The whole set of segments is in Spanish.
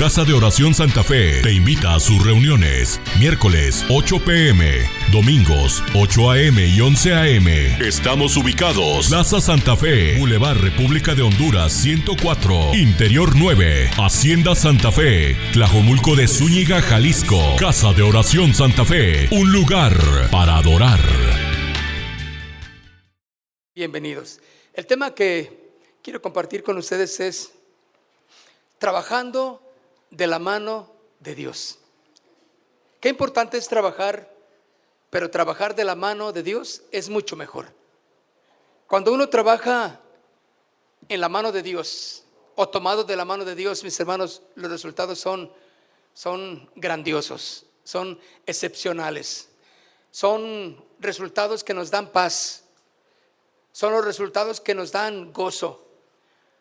Casa de Oración Santa Fe te invita a sus reuniones. Miércoles 8 p.m, domingos 8 a.m. y 11 a.m. Estamos ubicados: Plaza Santa Fe, Boulevard República de Honduras 104, Interior 9, Hacienda Santa Fe, Tlajomulco de Zúñiga, Jalisco. Casa de Oración Santa Fe, un lugar para adorar. Bienvenidos. El tema que quiero compartir con ustedes es trabajando de la mano de Dios. Qué importante es trabajar, pero trabajar de la mano de Dios es mucho mejor. Cuando uno trabaja en la mano de Dios o tomado de la mano de Dios, mis hermanos, los resultados son grandiosos, son excepcionales, son resultados que nos dan paz, son los resultados que nos dan gozo,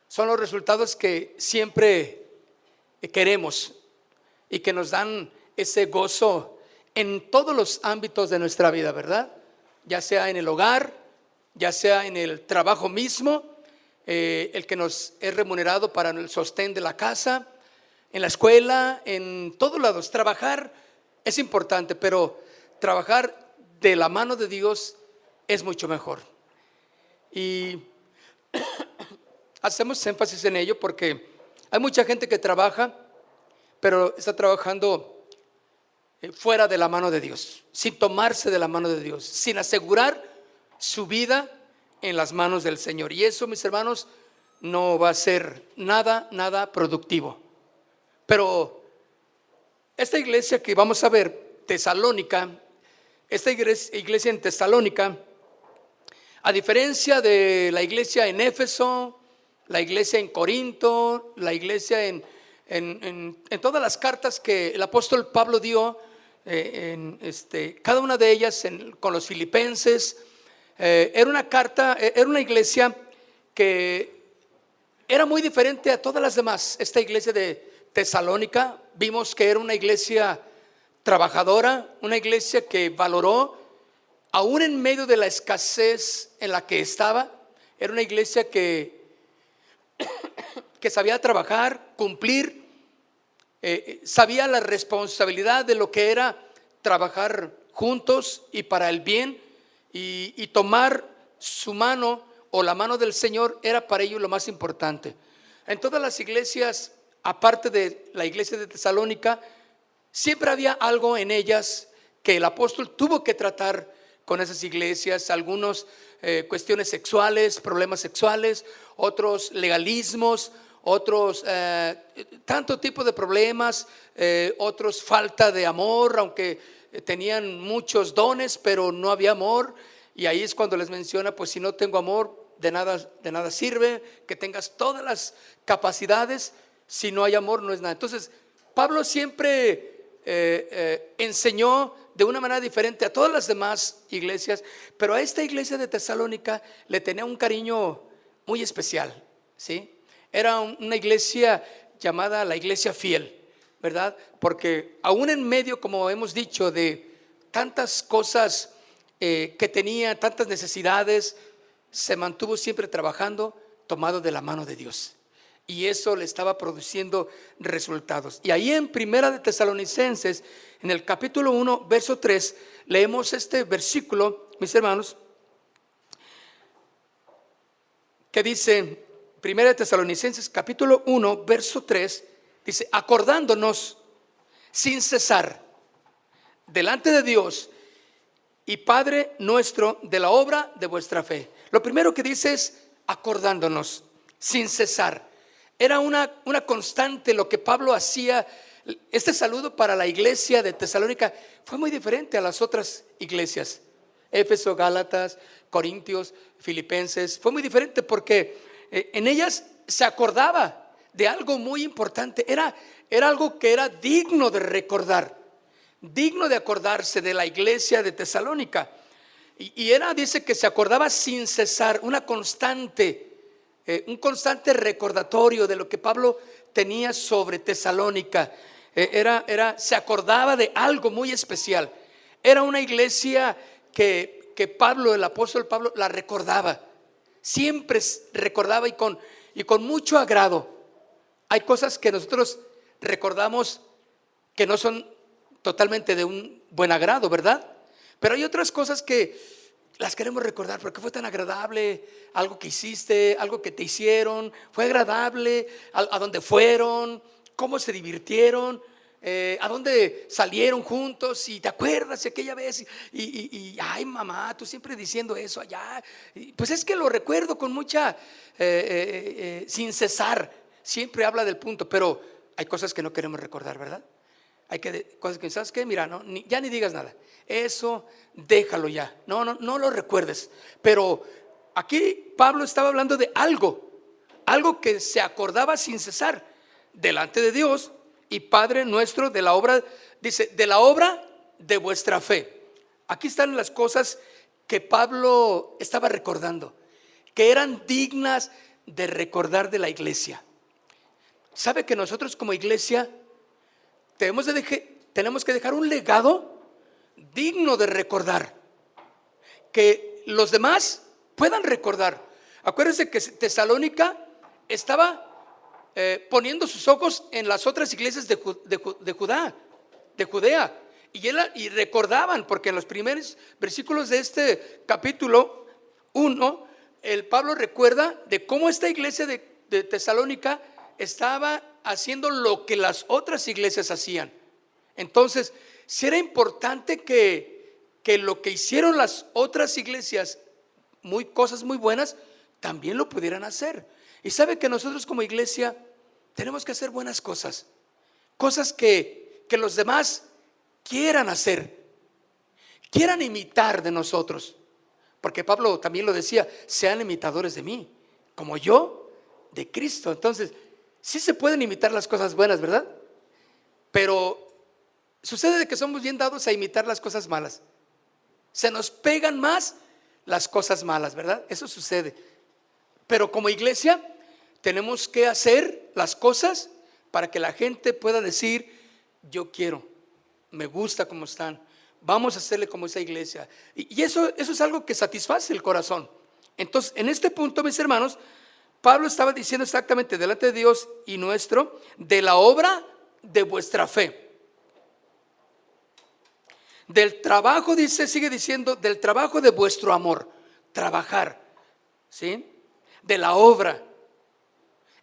son los resultados que siempre queremos y que nos dan ese gozo en todos los ámbitos de nuestra vida, ¿verdad? Ya sea en el hogar, ya sea en el trabajo mismo, el que nos es remunerado para el sostén de la casa, en la escuela, en todos lados. Trabajar es importante, pero trabajar de la mano de Dios es mucho mejor. Y hacemos énfasis en ello porque hay mucha gente que trabaja, pero está trabajando fuera de la mano de Dios, sin tomarse de la mano de Dios, sin asegurar su vida en las manos del Señor. Y eso, mis hermanos, no va a ser nada productivo. Pero esta iglesia que vamos a ver, Tesalónica, esta iglesia en Tesalónica, a diferencia de la iglesia en Éfeso, la iglesia en Corinto, la iglesia en todas las cartas que el apóstol Pablo dio, cada una de ellas con los filipenses, era una iglesia que era muy diferente a todas las demás. Esta iglesia de Tesalónica, vimos que era una iglesia trabajadora, una iglesia que valoró, aún en medio de la escasez en la que estaba, era una iglesia que sabía trabajar, cumplir, sabía la responsabilidad de lo que era trabajar juntos y para el bien, y tomar su mano o la mano del Señor era para ellos lo más importante. En todas las iglesias, aparte de la iglesia de Tesalónica, siempre había algo en ellas que el apóstol tuvo que tratar con esas iglesias. Algunos cuestiones sexuales, problemas sexuales, otros legalismos, otros tanto tipo de problemas, otros falta de amor, aunque tenían muchos dones, pero no había amor. Y ahí es cuando les menciona, pues si no tengo amor, de nada sirve que tengas todas las capacidades, si no hay amor no es nada. Entonces Pablo siempre enseñó de una manera diferente a todas las demás iglesias, pero a esta iglesia de Tesalónica le tenía un cariño muy especial, ¿sí? Era una iglesia llamada la iglesia fiel, ¿verdad? Porque aún en medio, como hemos dicho, de tantas cosas que tenía, tantas necesidades, se mantuvo siempre trabajando tomado de la mano de Dios. Y eso le estaba produciendo resultados. Y ahí en Primera de Tesalonicenses, en el capítulo 1, verso 3, leemos este versículo, mis hermanos, que dice, Primera de Tesalonicenses, capítulo 1, verso 3, dice: acordándonos sin cesar delante de Dios y Padre nuestro de la obra de vuestra fe. Lo primero que dice es acordándonos sin cesar. Era una constante lo que Pablo hacía. Este saludo para la iglesia de Tesalónica fue muy diferente a las otras iglesias. Éfeso, Gálatas, Corintios, Filipenses. Fue muy diferente porque en ellas se acordaba de algo muy importante. Era algo que era digno de recordar, digno de acordarse de la iglesia de Tesalónica. Y dice que se acordaba sin cesar, un constante recordatorio de lo que Pablo tenía sobre Tesalónica. Se acordaba de algo muy especial. Era una iglesia que Pablo, el apóstol Pablo, la recordaba. Siempre recordaba y con mucho agrado. Hay cosas que nosotros recordamos que no son totalmente de un buen agrado, ¿verdad? Pero hay otras cosas que las queremos recordar porque fue tan agradable, algo que hiciste, algo que te hicieron, fue agradable, a dónde fueron, cómo se divirtieron, a dónde salieron juntos, y te acuerdas de aquella vez, ay mamá, tú siempre diciendo eso allá, pues es que lo recuerdo con mucha, sin cesar, siempre habla del punto, pero hay cosas que no queremos recordar, ¿verdad? Hay cosas que, ¿sabes qué? Mira, no, ya ni digas nada, eso déjalo ya, no lo recuerdes. Pero aquí Pablo estaba hablando de algo que se acordaba sin cesar delante de Dios y Padre nuestro, de la obra, dice, de la obra de vuestra fe. Aquí están las cosas que Pablo estaba recordando, que eran dignas de recordar de la iglesia. ¿Sabe que nosotros como iglesia tenemos que dejar un legado digno de recordar, que los demás puedan recordar? Acuérdense que Tesalónica estaba poniendo sus ojos en las otras iglesias de Judea, y recordaban, porque en los primeros versículos de este capítulo 1, el Pablo recuerda de cómo esta iglesia de Tesalónica estaba haciendo lo que las otras iglesias hacían. Entonces, si era importante que lo que hicieron las otras iglesias, cosas muy buenas, también lo pudieran hacer. Y sabe que nosotros como iglesia tenemos que hacer buenas cosas, cosas que los demás quieran hacer, quieran imitar de nosotros, porque Pablo también lo decía, sean imitadores de mí, como yo de Cristo. Entonces, sí se pueden imitar las cosas buenas, ¿verdad? Pero sucede de que somos bien dados a imitar las cosas malas. Se nos pegan más las cosas malas, ¿verdad? Eso sucede. Pero como iglesia tenemos que hacer las cosas para que la gente pueda decir, yo quiero, me gusta cómo están, vamos a hacerle como esa iglesia. Y eso es algo que satisface el corazón. Entonces, en este punto, mis hermanos, Pablo estaba diciendo exactamente delante de Dios y nuestro, de la obra de vuestra fe. Del trabajo, sigue diciendo, del trabajo de vuestro amor, trabajar, ¿sí? De la obra.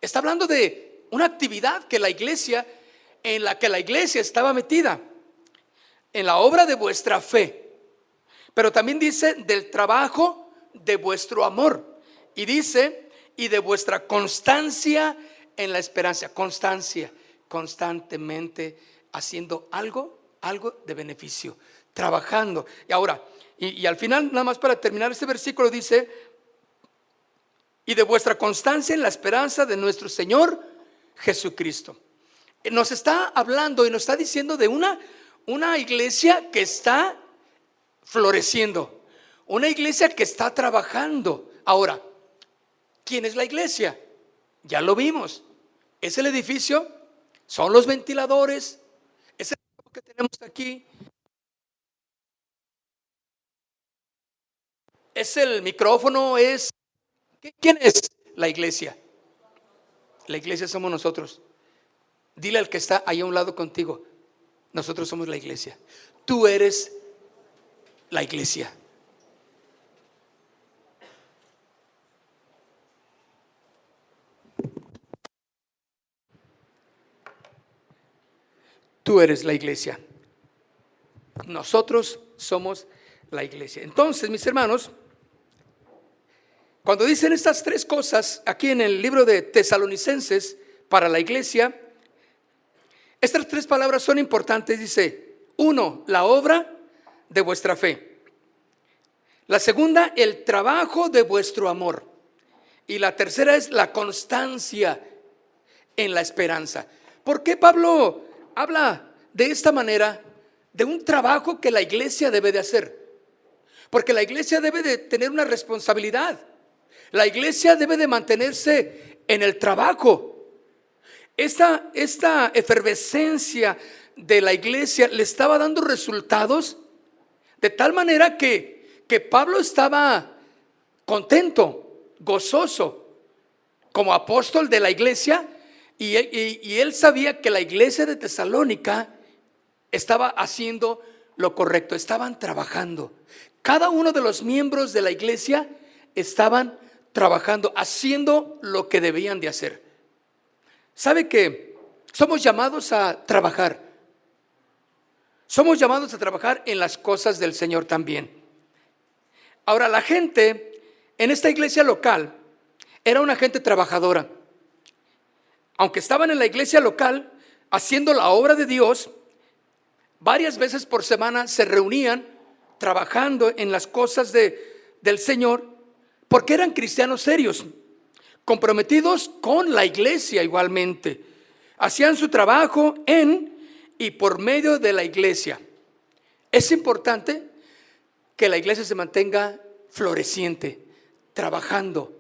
Está hablando de una actividad en la que la iglesia estaba metida, en la obra de vuestra fe. Pero también dice del trabajo de vuestro amor. Y dice, y de vuestra constancia en la esperanza. Constancia, constantemente haciendo algo de beneficio, trabajando. Y ahora, y al final, nada más para terminar este versículo, dice, y de vuestra constancia en la esperanza de nuestro Señor Jesucristo. Nos está hablando y nos está diciendo de una iglesia que está floreciendo, una iglesia que está trabajando. Ahora, ¿quién es la iglesia? Ya lo vimos. Es el edificio, son los ventiladores, es el que tenemos aquí, es el micrófono, ¿quién es la iglesia? La iglesia somos nosotros. Dile al que está ahí a un lado contigo, nosotros somos la iglesia. Tú eres la iglesia. Tú eres la iglesia. Nosotros somos la iglesia. Entonces, mis hermanos, cuando dicen estas tres cosas aquí en el libro de Tesalonicenses para la iglesia, estas tres palabras son importantes. Dice, 1, la obra de vuestra fe. La segunda, el trabajo de vuestro amor. Y la tercera es la constancia en la esperanza. ¿Por qué Pablo habla de esta manera de un trabajo que la iglesia debe de hacer? Porque la iglesia debe de tener una responsabilidad. La iglesia debe de mantenerse en el trabajo. Esta efervescencia de la iglesia le estaba dando resultados de tal manera que Pablo estaba contento, gozoso. Como apóstol de la iglesia, Y él sabía que la iglesia de Tesalónica estaba haciendo lo correcto, estaban trabajando. Cada uno de los miembros de la iglesia estaban trabajando, haciendo lo que debían de hacer. ¿Sabe que somos llamados a trabajar? Somos llamados a trabajar en las cosas del Señor también. Ahora, la gente en esta iglesia local era una gente trabajadora. Aunque estaban en la iglesia local haciendo la obra de Dios, varias veces por semana se reunían trabajando en las cosas del Señor, porque eran cristianos serios, comprometidos con la iglesia igualmente. Hacían su trabajo en y por medio de la iglesia. Es importante que la iglesia se mantenga floreciente, trabajando,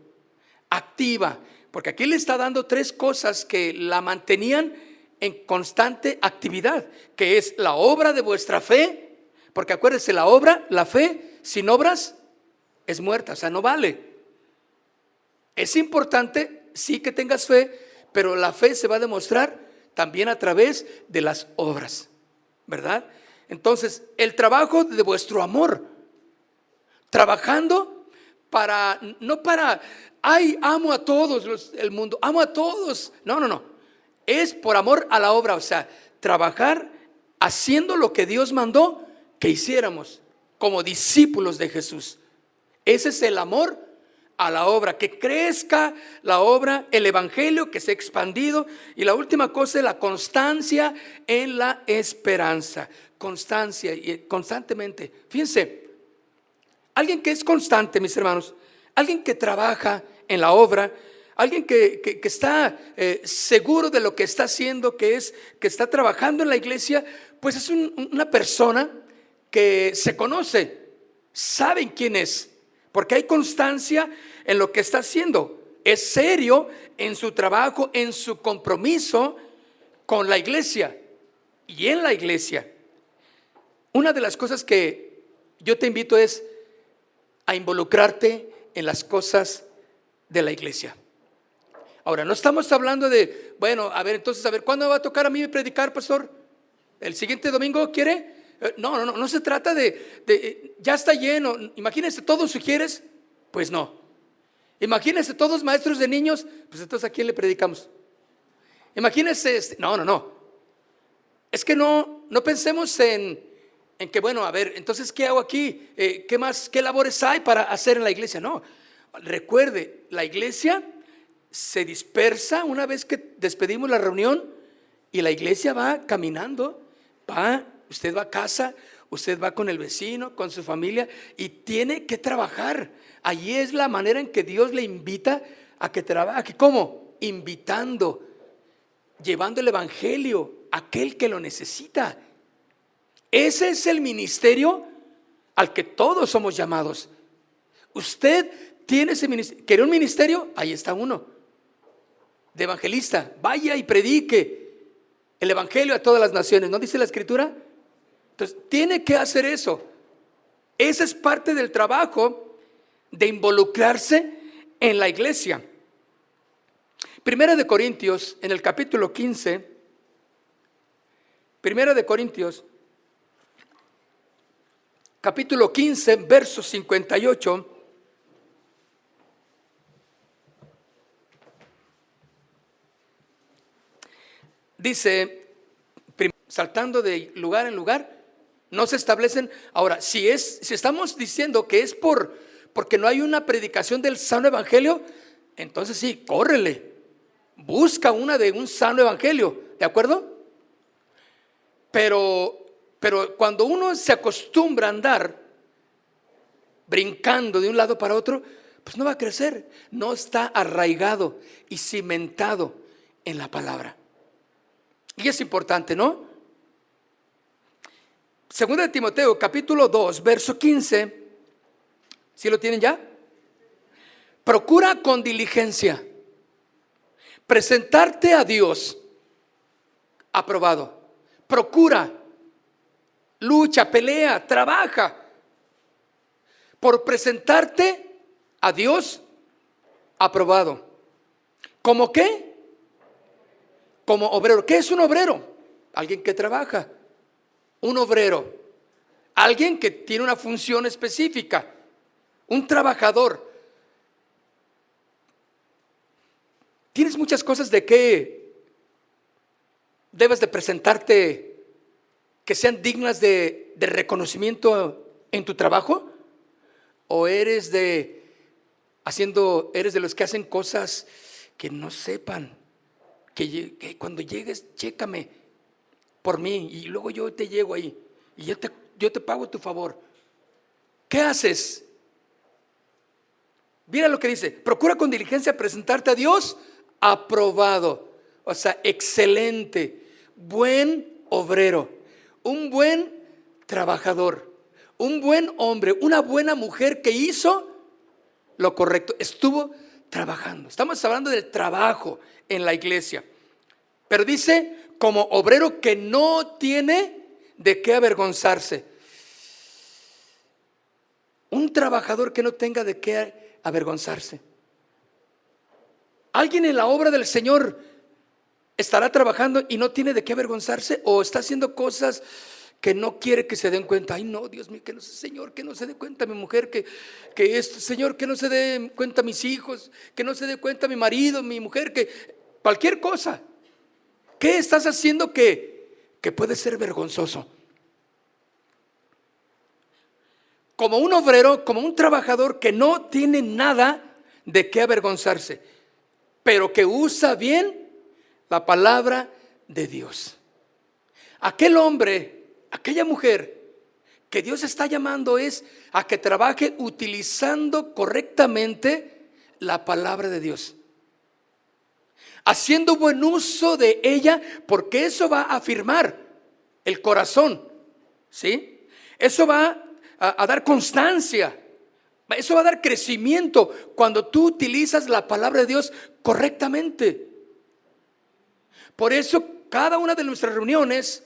activa, porque aquí le está dando 3 cosas que la mantenían en constante actividad, que es la obra de vuestra fe, porque acuérdense, la fe sin obras es muerta, o sea, no vale. Es importante, sí, que tengas fe, pero la fe se va a demostrar también a través de las obras, ¿verdad? Entonces, el trabajo de vuestro amor, trabajando no para, ay, amo a todos el mundo, amo a todos. No. Es por amor a la obra, o sea, trabajar haciendo lo que Dios mandó que hiciéramos como discípulos de Jesús. Ese es el amor a la obra, que crezca la obra, el evangelio que se ha expandido. Y la última cosa es la constancia en la esperanza. Constancia y constantemente. Fíjense, alguien que es constante, mis hermanos, alguien que trabaja en la obra, alguien que está seguro de lo que está haciendo, que está trabajando en la iglesia, pues es una persona que se conoce, saben quién es, porque hay constancia en lo que está haciendo. Es serio en su trabajo, en su compromiso con la iglesia y en la iglesia. Una de las cosas que yo te invito es a involucrarte en las cosas de la iglesia. Ahora, no estamos hablando de, bueno, a ver, ¿cuándo me va a tocar a mí predicar, pastor? ¿El siguiente domingo quiere? No se trata de ya está lleno. Imagínense, todos sugieres, pues no. Imagínense todos maestros de niños, pues entonces ¿a quién le predicamos? Imagínense, no. Es que no pensemos en que, bueno, a ver, entonces ¿qué hago aquí? ¿Qué más, qué labores hay para hacer en la iglesia? No, recuerde, la iglesia se dispersa una vez que despedimos la reunión y la iglesia va caminando, usted va a casa, usted va con el vecino, con su familia y tiene que trabajar. Allí es la manera en que Dios le invita a que trabaje. ¿Cómo? Invitando, llevando el evangelio a aquel que lo necesita. Ese es el ministerio al que todos somos llamados. Usted tiene ese ministerio. ¿Quiere un ministerio? Ahí está uno, de evangelista. Vaya y predique el evangelio a todas las naciones. ¿No dice la escritura? Entonces, tiene que hacer eso. Esa es parte del trabajo de involucrarse en la iglesia. Primera de Corintios, en el capítulo 15, Primera de Corintios, capítulo 15, verso 58. Dice, saltando de lugar en lugar, no se establecen. Ahora, si estamos diciendo que es porque no hay una predicación del sano evangelio, entonces sí, córrele, busca de un sano evangelio, ¿de acuerdo? Pero cuando uno se acostumbra a andar brincando de un lado para otro, pues no va a crecer, no está arraigado y cimentado en la palabra. Y es importante, ¿no? Segunda de Timoteo, capítulo 2, verso 15. ¿Sí lo tienen ya? Procura con diligencia presentarte a Dios aprobado. Procura, lucha, pelea, trabaja por presentarte a Dios aprobado. ¿Cómo qué? como obrero. ¿Qué es un obrero? Alguien que trabaja. Un obrero, alguien que tiene una función específica. Un trabajador. Tienes muchas cosas de que debes de presentarte que sean dignas de reconocimiento en tu trabajo, o eres de los que hacen cosas que no sepan, que cuando llegues, chécame por mí y luego yo te llego ahí y yo te pago tu favor. ¿Qué haces? Mira lo que dice: procura con diligencia presentarte a Dios aprobado, o sea, excelente, buen obrero, un buen trabajador, un buen hombre, una buena mujer que hizo lo correcto, estuvo trabajando. Estamos hablando del trabajo en la iglesia, pero dice como obrero que no tiene de qué avergonzarse. Un trabajador que no tenga de qué avergonzarse. ¿Alguien en la obra del Señor estará trabajando y no tiene de qué avergonzarse? ¿O está haciendo cosas que no quiere que se den cuenta? Ay, no, Dios mío, que no sé, Señor, que no se dé cuenta mi mujer, que esto, Señor, que no se dé cuenta mis hijos, que no se dé cuenta mi marido, mi mujer, que cualquier cosa. ¿Qué estás haciendo que puede ser vergonzoso? Como un obrero, como un trabajador que no tiene nada de qué avergonzarse, pero que usa bien la palabra de Dios. Aquel hombre, aquella mujer que Dios está llamando es a que trabaje utilizando correctamente la palabra de Dios, haciendo buen uso de ella, porque eso va a afirmar el corazón, ¿sí? Eso va a dar constancia, eso va a dar crecimiento cuando tú utilizas la palabra de Dios correctamente. Por eso cada una de nuestras reuniones,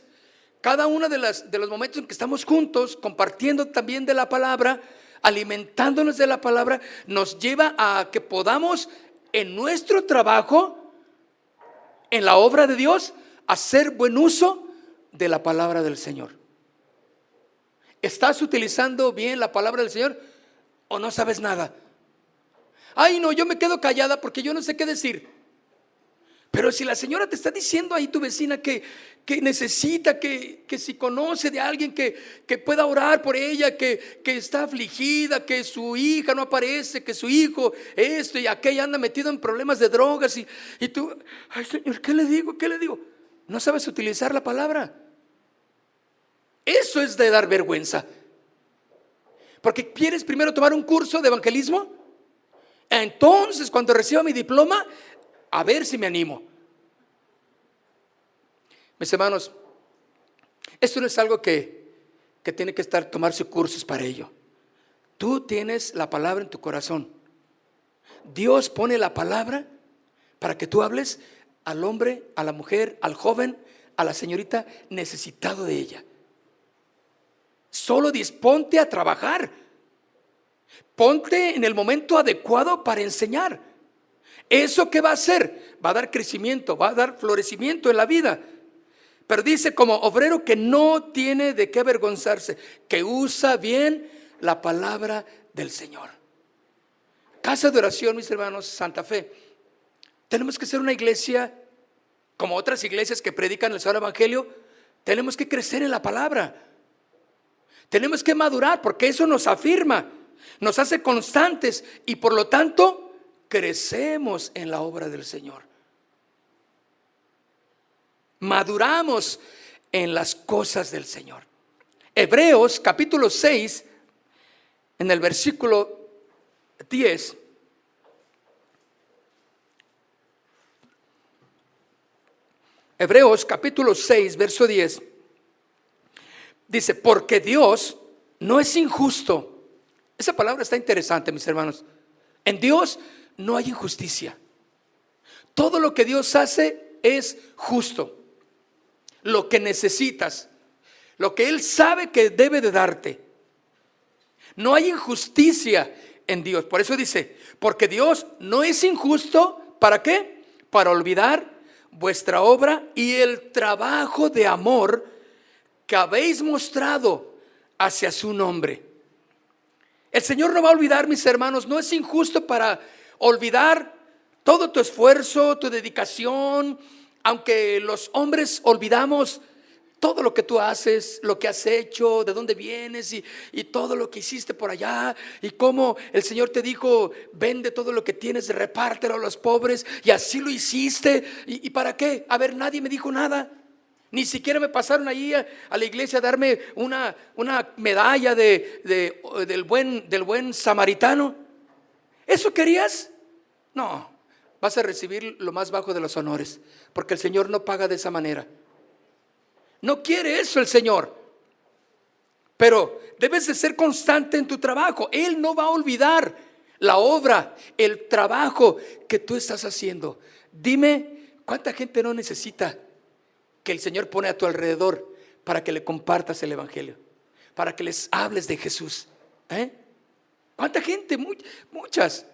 cada uno de los momentos en que estamos juntos, compartiendo también de la palabra, alimentándonos de la palabra, nos lleva a que podamos en nuestro trabajo, en la obra de Dios, hacer buen uso de la palabra del Señor. ¿Estás utilizando bien la palabra del Señor o no sabes nada? Ay, no, yo me quedo callada porque yo no sé qué decir. Pero si la señora te está diciendo ahí, tu vecina, que necesita, que si conoce de alguien que pueda orar por ella, que está afligida, que su hija no aparece, que su hijo esto y aquello anda metido en problemas de drogas, y tú, ay, Señor, ¿qué le digo? ¿Qué le digo? No sabes utilizar la palabra. Eso es de dar vergüenza. Porque quieres primero tomar un curso de evangelismo. Entonces, cuando reciba mi diploma, a ver si me animo. Mis hermanos, esto no es algo que tiene que tomarse cursos para ello. Tú tienes la palabra en tu corazón. Dios pone la palabra para que tú hables al hombre, a la mujer, al joven, a la señorita necesitado de ella. Solo disponte a trabajar. Ponte en el momento adecuado para enseñar. ¿Eso qué va a hacer? Va a dar crecimiento, va a dar florecimiento en la vida. Pero dice como obrero que no tiene de qué avergonzarse, que usa bien la palabra del Señor. Casa de oración, mis hermanos, Santa Fe. Tenemos que ser una iglesia como otras iglesias que predican el Santo Evangelio. Tenemos que crecer en la palabra. Tenemos que madurar porque eso nos afirma, nos hace constantes y por lo tanto crecemos en la obra del Señor. Maduramos en las cosas del Señor. Hebreos capítulo 6, en el versículo 10. Hebreos capítulo 6, verso 10. Dice, porque Dios no es injusto. Esa palabra está interesante, mis hermanos. En Dios no hay injusticia. Todo lo que Dios hace es justo. Lo que necesitas, lo que Él sabe que debe de darte. No hay injusticia en Dios. Por eso dice, porque Dios no es injusto. ¿Para qué? Para olvidar vuestra obra y el trabajo de amor que habéis mostrado hacia su nombre. El Señor no va a olvidar, mis hermanos, no es injusto para olvidar todo tu esfuerzo, tu dedicación, aunque los hombres olvidamos todo lo que tú haces, lo que has hecho, de dónde vienes y todo lo que hiciste por allá, y cómo el Señor te dijo: vende todo lo que tienes, repártelo a los pobres, y así lo hiciste. ¿Y para qué? A ver, nadie me dijo nada. Ni siquiera me pasaron ahí a la iglesia a darme una medalla del buen samaritano. ¿Eso querías? No, vas a recibir lo más bajo de los honores, porque el Señor no paga de esa manera. No quiere eso el Señor. Pero debes de ser constante en tu trabajo. Él no va a olvidar la obra, el trabajo que tú estás haciendo. Dime, ¿cuánta gente no necesita que el Señor pone a tu alrededor para que le compartas el evangelio, para que les hables de Jesús? ¿Cuánta gente? Muchas.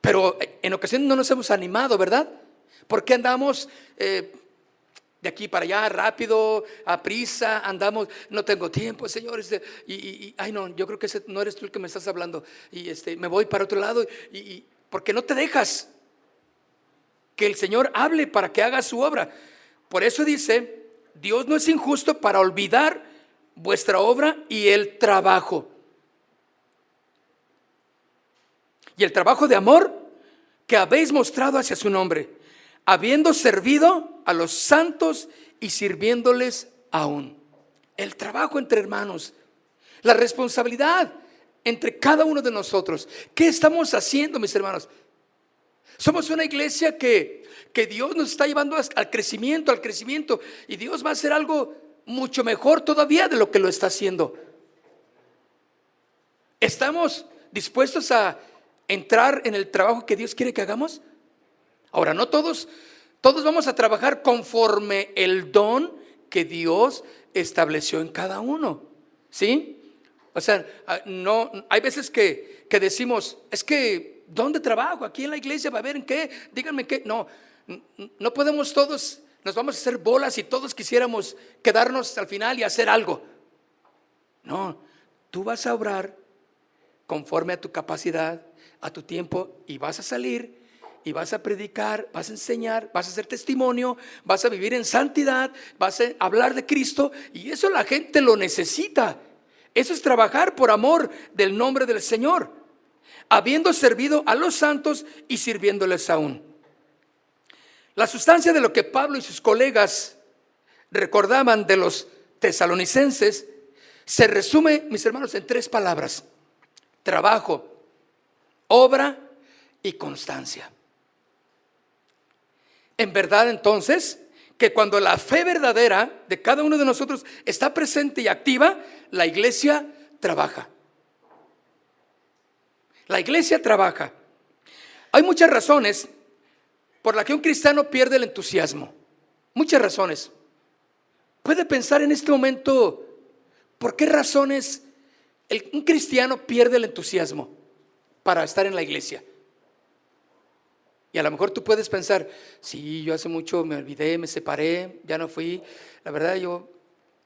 Pero en ocasiones no nos hemos animado, ¿verdad? Porque andamos de aquí para allá rápido, a prisa, andamos, no tengo tiempo, Señor, ay no, yo creo que ese no eres tú el que me estás hablando, y me voy para otro lado, y porque no te dejas que el Señor hable para que haga su obra. Por eso dice: Dios no es injusto para olvidar vuestra obra y el trabajo de amor que habéis mostrado hacia su nombre, habiendo servido a los santos y sirviéndoles aún. El trabajo entre hermanos, la responsabilidad entre cada uno de nosotros. ¿Qué estamos haciendo, mis hermanos? Somos una iglesia que Dios nos está llevando al crecimiento, y Dios va a hacer algo mucho mejor todavía de lo que lo está haciendo. ¿Estamos dispuestos a entrar en el trabajo que Dios quiere que hagamos? Ahora, no todos vamos a trabajar conforme el don que Dios estableció en cada uno, ¿sí? O sea, no, hay veces que decimos: es que ¿dónde trabajo? Aquí en la iglesia, va a ver en qué, díganme qué. No podemos todos, nos vamos a hacer bolas y todos quisiéramos quedarnos al final y hacer algo. No, tú vas a obrar conforme a tu capacidad, a tu tiempo, y vas a salir y vas a predicar, vas a enseñar, vas a hacer testimonio, vas a vivir en santidad, vas a hablar de Cristo, y eso la gente lo necesita. Eso es trabajar por amor del nombre del Señor, habiendo servido a los santos y sirviéndoles aún. La sustancia de lo que Pablo y sus colegas recordaban de los tesalonicenses se resume, mis hermanos, en 3 palabras: trabajo, obra y constancia. En verdad, entonces, que cuando la fe verdadera de cada uno de nosotros está presente y activa, la iglesia trabaja. La iglesia trabaja. Hay muchas razones por las que un cristiano pierde el entusiasmo. Muchas razones. Puede pensar en este momento por qué razones un cristiano pierde el entusiasmo para estar en la iglesia. Y a lo mejor tú puedes pensar: sí, yo hace mucho me olvidé, me separé, ya no fui. La verdad,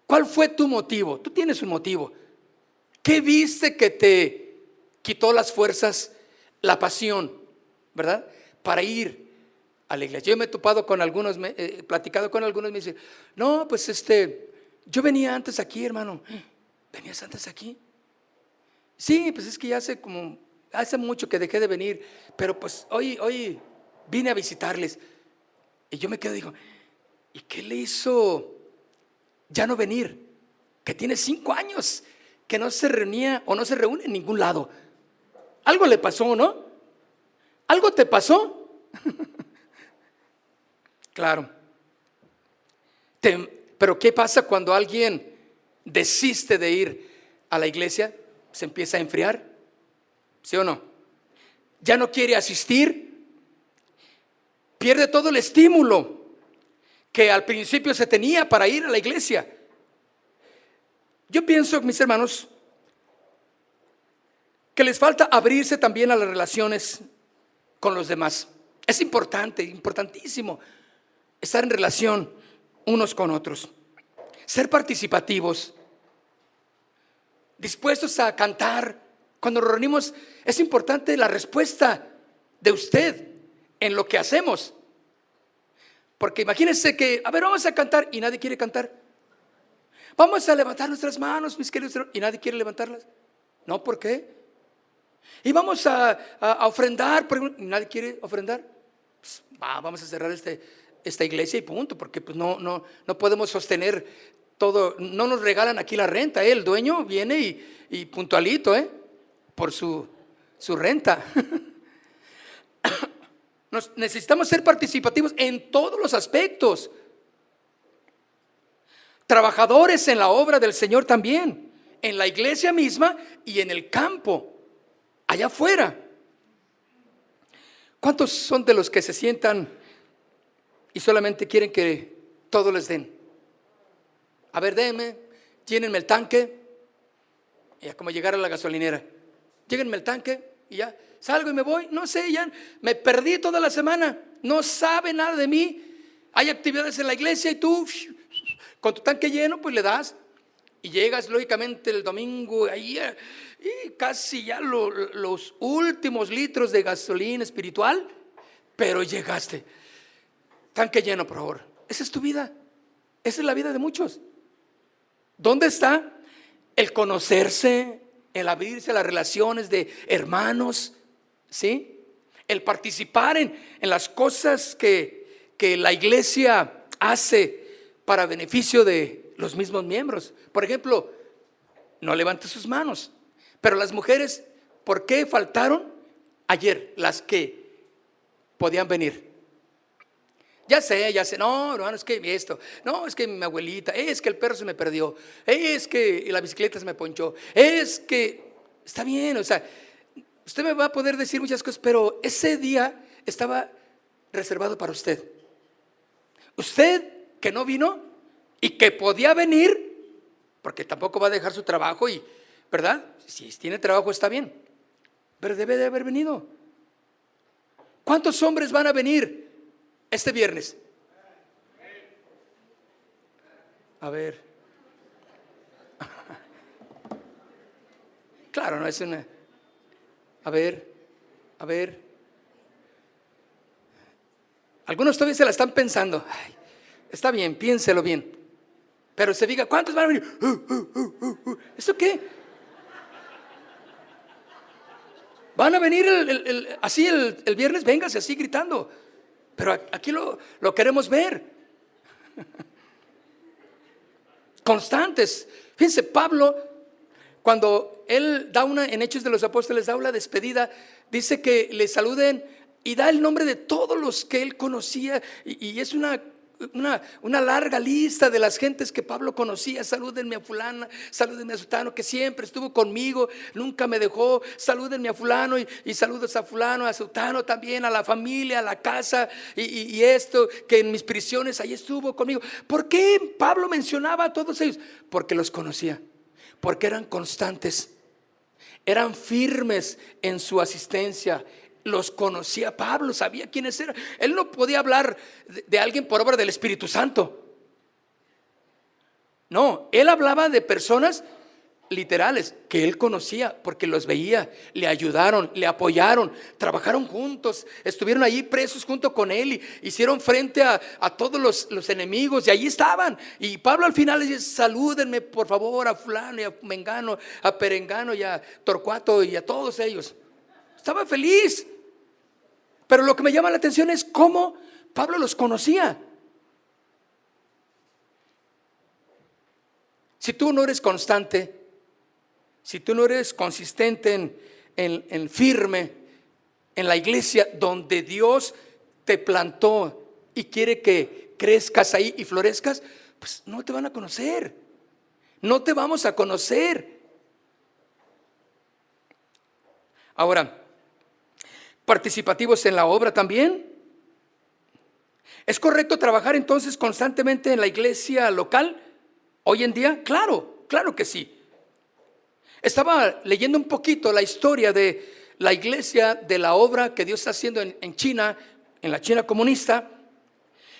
¿cuál fue tu motivo? Tú tienes un motivo. ¿Qué viste que te quitó las fuerzas, la pasión, verdad, para ir a la iglesia? Yo me he topado con algunos, he platicado con algunos, me dicen: no, pues yo venía antes aquí, hermano. ¿Venías antes aquí? Sí, pues es que ya hace mucho que dejé de venir, pero pues hoy vine a visitarles. Y yo me quedo y digo: ¿y qué le hizo ya no venir? Que tiene 5 años que no se reunía o no se reúne en ningún lado. Algo le pasó, ¿no? ¿Algo te pasó? Claro. Pero ¿qué pasa cuando alguien desiste de ir a la iglesia? Se empieza a enfriar, ¿sí o no? Ya no quiere asistir. Pierde todo el estímulo que al principio se tenía para ir a la iglesia. Yo pienso, mis hermanos, que les falta abrirse también a las relaciones con los demás. Es importante, importantísimo. estar en relación unos con otros, ser participativos, dispuestos a cantar. Cuando nos reunimos es importante la respuesta de usted en lo que hacemos, porque imagínense que, a ver, vamos a cantar y nadie quiere cantar. Vamos a levantar nuestras manos, mis queridos hermanos, y nadie quiere levantarlas. No, ¿por qué? Y vamos a ofrendar, y nadie quiere ofrendar. Pues, vamos a cerrar esta iglesia y punto, porque pues no podemos sostener todo. No nos regalan aquí la renta, el dueño viene y puntualito, por su renta. Necesitamos ser participativos en todos los aspectos. Trabajadores en la obra del Señor también, en la iglesia misma y en el campo, allá afuera. ¿Cuántos son de los que se sientan y solamente quieren que todo les den? A ver, denme, llénenme el tanque. Ya como llegar a la gasolinera. Llénenme el tanque y ya salgo y me voy. No sé, ya me perdí toda la semana. No sabe nada de mí. Hay actividades en la iglesia y tú con tu tanque lleno pues le das. Y llegas lógicamente el domingo ahí y casi ya los últimos litros de gasolina espiritual, pero llegaste. Tanque lleno, por favor. Esa es tu vida. Esa es la vida de muchos. ¿Dónde está el conocerse, el abrirse a las relaciones de hermanos? ¿Sí? El participar en las cosas que la iglesia hace para beneficio de los mismos miembros. Por ejemplo, no levante sus manos, pero las mujeres, ¿por qué faltaron ayer? Las que podían venir. Ya sé, no, hermano, es que esto, no, es que mi abuelita, es que el perro se me perdió, es que la bicicleta se me ponchó, es que, está bien, o sea, usted me va a poder decir muchas cosas, pero ese día estaba reservado para usted. Usted que no vino y que podía venir, porque tampoco va a dejar su trabajo y, ¿verdad? Si tiene trabajo está bien, pero debe de haber venido. ¿Cuántos hombres van a venir este viernes? A ver. Claro, no es una. A ver. Algunos todavía se la están pensando. Ay, está bien, piénselo bien. Pero se diga, ¿cuántos van a venir? ¿Esto qué? Van a venir así el viernes, véngase así gritando. Pero aquí lo queremos ver. Constantes. Fíjense, Pablo, cuando él da en Hechos de los Apóstoles, da una despedida, dice que le saluden y da el nombre de todos los que él conocía. Y es una larga lista de las gentes que Pablo conocía. Salúdenme a fulana, salúdenme a sutano que siempre estuvo conmigo, nunca me dejó. Salúdenme a fulano y saludos a fulano, a sutano también, a la familia, a la casa y esto, que en mis prisiones ahí estuvo conmigo. ¿Por qué Pablo mencionaba a todos ellos? Porque los conocía, porque eran constantes, eran firmes en su asistencia. Los conocía Pablo, sabía quiénes eran. Él no podía hablar de alguien por obra del Espíritu Santo. No, él hablaba de personas literales que él conocía porque los veía, le ayudaron, le apoyaron, trabajaron juntos, estuvieron allí presos junto con él y hicieron frente a todos los enemigos y allí estaban. Y Pablo al final le dice, salúdenme por favor a fulano y a mengano, a perengano y a Torcuato y a todos ellos. Estaba feliz. Pero lo que me llama la atención es cómo Pablo los conocía. Si tú no eres constante, si tú no eres consistente en firme en la iglesia donde Dios te plantó y quiere que crezcas ahí y florezcas, pues no te van a conocer. No te vamos a conocer. Ahora, participativos en la obra también. ¿Es correcto trabajar entonces constantemente en la iglesia local hoy en día? Claro, claro que sí. Estaba leyendo un poquito la historia de la iglesia, de la obra que Dios está haciendo en China, en la China comunista,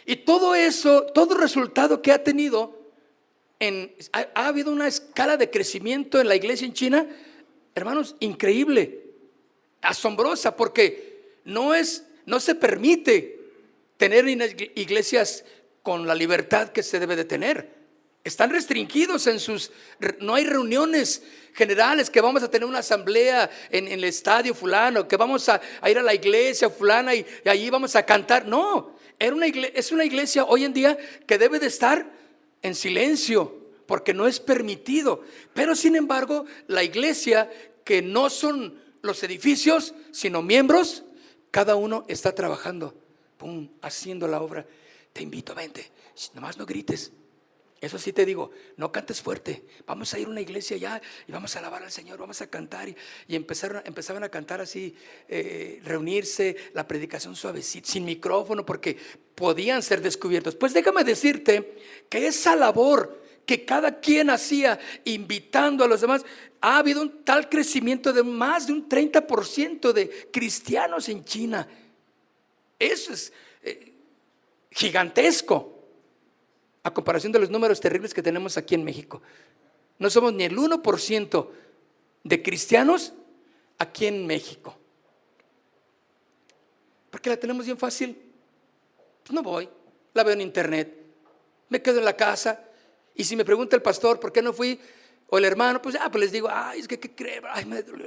Y todo eso, todo resultado que ha tenido, ha habido una escala de crecimiento en la iglesia en China, hermanos, increíble, asombrosa, porque no se permite tener iglesias con la libertad que se debe de tener. Están restringidos no hay reuniones generales, que vamos a tener una asamblea en el estadio fulano, que vamos a ir a la iglesia fulana y allí vamos a cantar. No, es una iglesia hoy en día que debe de estar en silencio, porque no es permitido. Pero sin embargo, la iglesia, que no son los edificios, sino miembros, cada uno está trabajando, haciendo la obra. Te invito, vente, nomás no grites. Eso sí te digo, no cantes fuerte. Vamos a ir a una iglesia ya y vamos a alabar al Señor, vamos a cantar. Y empezaban a cantar así, reunirse, la predicación suavecita, sin micrófono, porque podían ser descubiertos. Pues déjame decirte que esa labor que cada quien hacía, invitando a los demás, ha habido un tal crecimiento de más de un 30% de cristianos en China. Eso es gigantesco, a comparación de los números terribles que tenemos aquí en México. No somos ni el 1% de cristianos aquí en México. Porque la tenemos bien fácil. Pues no voy, la veo en internet, me quedo en la casa. Y si me pregunta el pastor por qué no fui, o el hermano, pues les digo, es que ¿qué cree?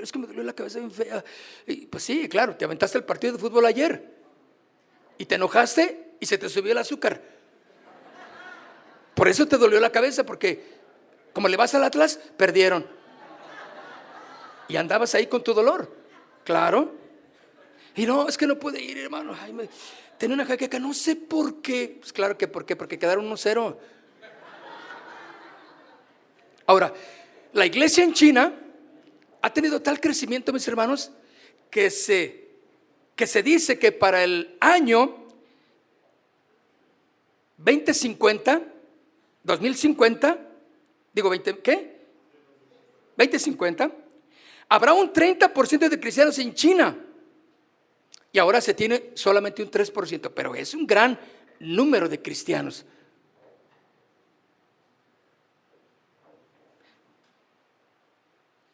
Es que me dolió la cabeza bien fea. Y pues sí, claro, te aventaste el partido de fútbol ayer y te enojaste y se te subió el azúcar. Por eso te dolió la cabeza, porque como le vas al Atlas, perdieron. Y andabas ahí con tu dolor, claro. Y no, es que no pude ir, hermano. Tenía una jaqueca, no sé por qué. Pues claro que por qué, porque quedaron 1-0. Ahora, la iglesia en China ha tenido tal crecimiento, mis hermanos, que se dice que para el año 2050, 2050, digo 2050, habrá un 30% de cristianos en China. Y ahora se tiene solamente un 3%, pero es un gran número de cristianos.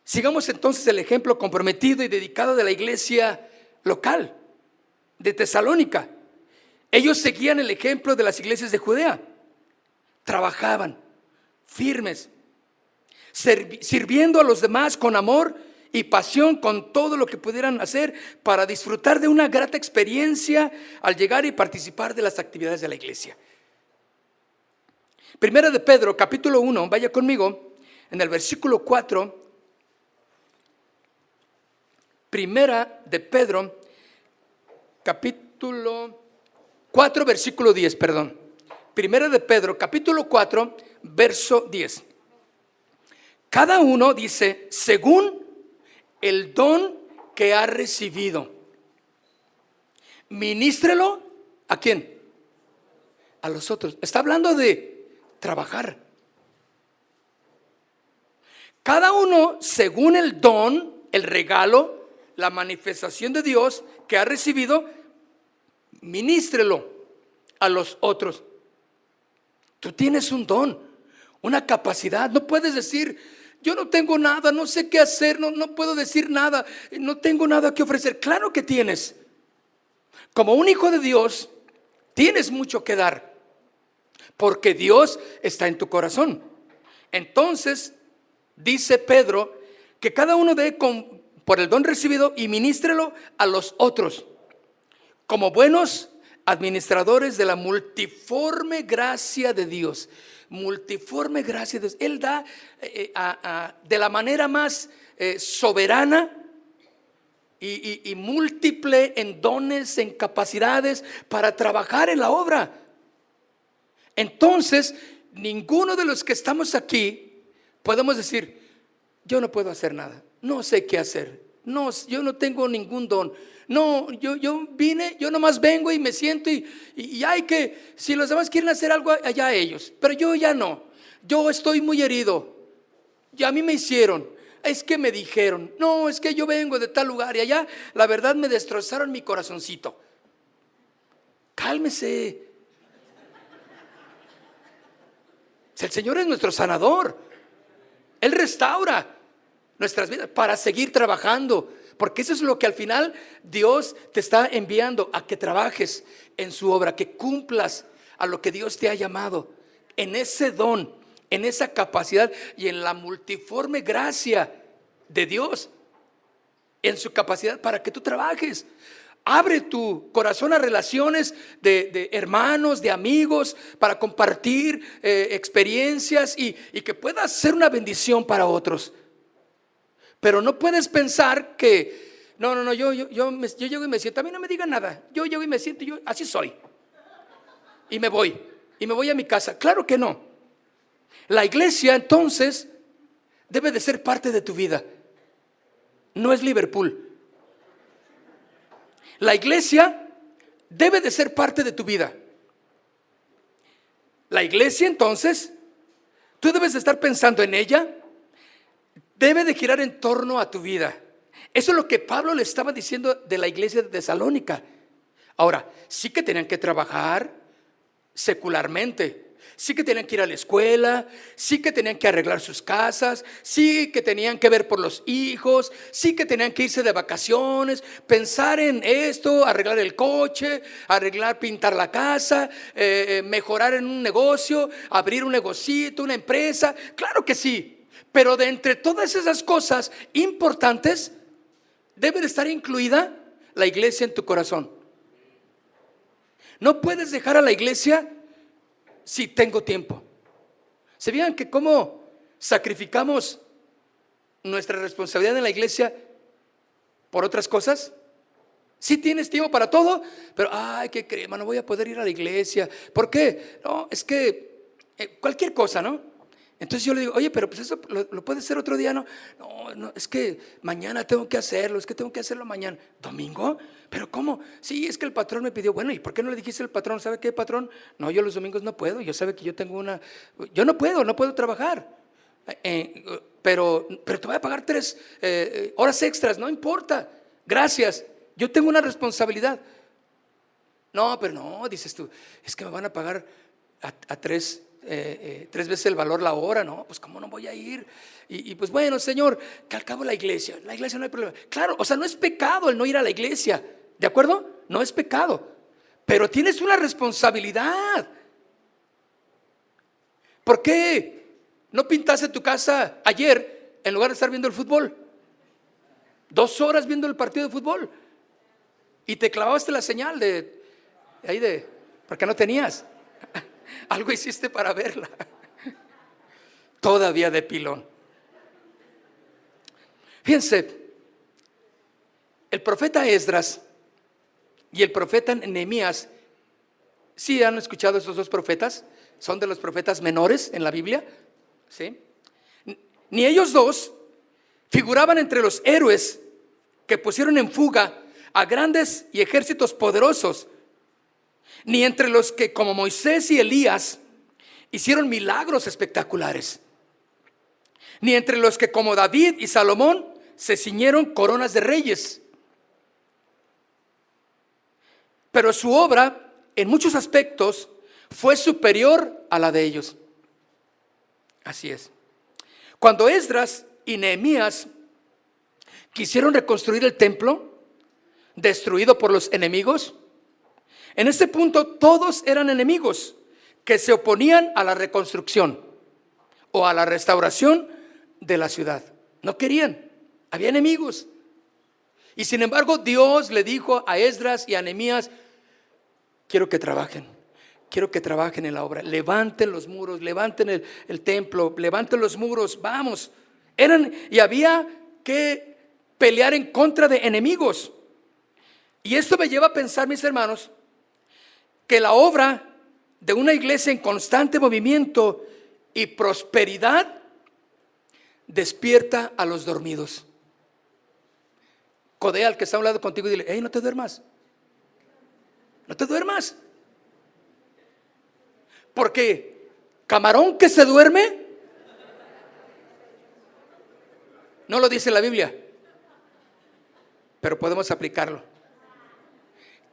Sigamos entonces el ejemplo comprometido y dedicado de la iglesia local de Tesalónica. Ellos seguían el ejemplo de las iglesias de Judea. Trabajaban firmes, sirviendo a los demás con amor y pasión, con todo lo que pudieran hacer para disfrutar de una grata experiencia al llegar y participar de las actividades de la iglesia. Primera de Pedro, capítulo 1, vaya conmigo, en el versículo 4. Primera de Pedro, capítulo 4, versículo 10, perdón. Primera de Pedro, capítulo 4, verso 10. Cada uno dice, según el don que ha recibido, ministrelo, ¿a quién? A los otros. Está hablando de trabajar. Cada uno, según el don, el regalo, la manifestación de Dios que ha recibido, ministrelo a los otros. Tú tienes un don, una capacidad. No puedes decir, yo no tengo nada, no sé qué hacer, no puedo decir nada, no tengo nada que ofrecer. Claro que tienes. Como un hijo de Dios, tienes mucho que dar, porque Dios está en tu corazón. Entonces, dice Pedro, que cada uno dé por el don recibido y ministrelo a los otros, como buenos administradores de la multiforme gracia de Dios. Multiforme gracia de Dios. Él da de la manera más soberana y múltiple en dones, en capacidades para trabajar en la obra. Entonces, ninguno de los que estamos aquí podemos decir, yo no puedo hacer nada, no sé qué hacer, no, yo no tengo ningún don. No, yo vine, yo nomás vengo y me siento y hay que, si los demás quieren hacer algo, allá ellos, pero yo ya no. Yo estoy muy herido, ya a mí me hicieron, es que me dijeron, no, es que yo vengo de tal lugar y allá la verdad me destrozaron mi corazoncito. Cálmese, El Señor es nuestro sanador. Él restaura nuestras vidas para seguir trabajando, porque eso es lo que al final Dios te está enviando, a que trabajes en su obra, que cumplas a lo que Dios te ha llamado, en ese don, en esa capacidad y en la multiforme gracia de Dios, en su capacidad para que tú trabajes. Abre tu corazón a relaciones de hermanos, de amigos, para compartir experiencias y que puedas ser una bendición para otros. Pero no puedes pensar que no, yo llego y me siento, a mí no me digan nada, yo llego y me siento, yo así soy, y me voy a mi casa. Claro que no. La iglesia entonces debe de ser parte de tu vida. No es Liverpool. La iglesia debe de ser parte de tu vida. La iglesia entonces, tú debes de estar pensando en ella, debe de girar en torno a tu vida. Eso es lo que Pablo le estaba diciendo de la iglesia de Tesalónica. Ahora, sí que tenían que trabajar secularmente, sí que tenían que ir a la escuela, sí que tenían que arreglar sus casas, sí que tenían que ver por los hijos, sí que tenían que irse de vacaciones, pensar en esto, arreglar el coche, pintar la casa, mejorar en un negocio, abrir un negocito, una empresa. Claro que sí, pero de entre todas esas cosas importantes debe de estar incluida la iglesia en tu corazón. No puedes dejar a la iglesia si tengo tiempo. ¿Se fijan que cómo sacrificamos nuestra responsabilidad en la iglesia por otras cosas? Sí tienes tiempo para todo, pero ¿qué crees, hermano? No voy a poder ir a la iglesia. ¿Por qué? No, es que cualquier cosa, ¿no? Entonces yo le digo, oye, pero pues eso lo puedes hacer otro día, ¿no? No, es que mañana tengo que hacerlo, es que tengo que hacerlo mañana. ¿Domingo? ¿Pero cómo? Sí, es que el patrón me pidió. Bueno, ¿y por qué no le dijiste al patrón? ¿Sabe qué, patrón? No, yo los domingos no puedo, yo sabe que yo tengo yo no puedo trabajar. Pero te voy a pagar 3 horas extras, no importa, gracias, yo tengo una responsabilidad. No, pero no, dices tú, es que me van a pagar a 3 veces el valor la hora. No, pues cómo no voy a ir. Y pues bueno, Señor, que al cabo la iglesia no hay problema. Claro, o sea, no es pecado el no ir a la iglesia, ¿de acuerdo? No es pecado, pero tienes una responsabilidad. ¿Por qué no pintaste tu casa ayer en lugar de estar viendo el fútbol? 2 horas viendo el partido de fútbol y te clavaste la señal porque no tenías. Algo hiciste para verla. Todavía de pilón. Fíjense, el profeta Esdras y el profeta Nehemías, ¿sí han escuchado esos 2 profetas? Son de los profetas menores en la Biblia, ¿sí? Ni ellos 2 figuraban entre los héroes que pusieron en fuga a grandes y ejércitos poderosos, ni entre los que, como Moisés y Elías, hicieron milagros espectaculares, ni entre los que, como David y Salomón, se ciñeron coronas de reyes. Pero su obra, en muchos aspectos, fue superior a la de ellos. Así es. Cuando Esdras y Nehemías quisieron reconstruir el templo destruido por los enemigos, en este punto todos eran enemigos que se oponían a la reconstrucción o a la restauración de la ciudad. No querían, había enemigos. Y sin embargo Dios le dijo a Esdras y a Nehemías: quiero que trabajen en la obra, levanten los muros, levanten el templo, levanten los muros, vamos. Y había que pelear en contra de enemigos. Y esto me lleva a pensar, mis hermanos, que la obra de una iglesia en constante movimiento y prosperidad despierta a los dormidos. Codea al que está a un lado contigo y dile: hey, no te duermas, no te duermas, porque camarón que se duerme, no lo dice la Biblia, pero podemos aplicarlo.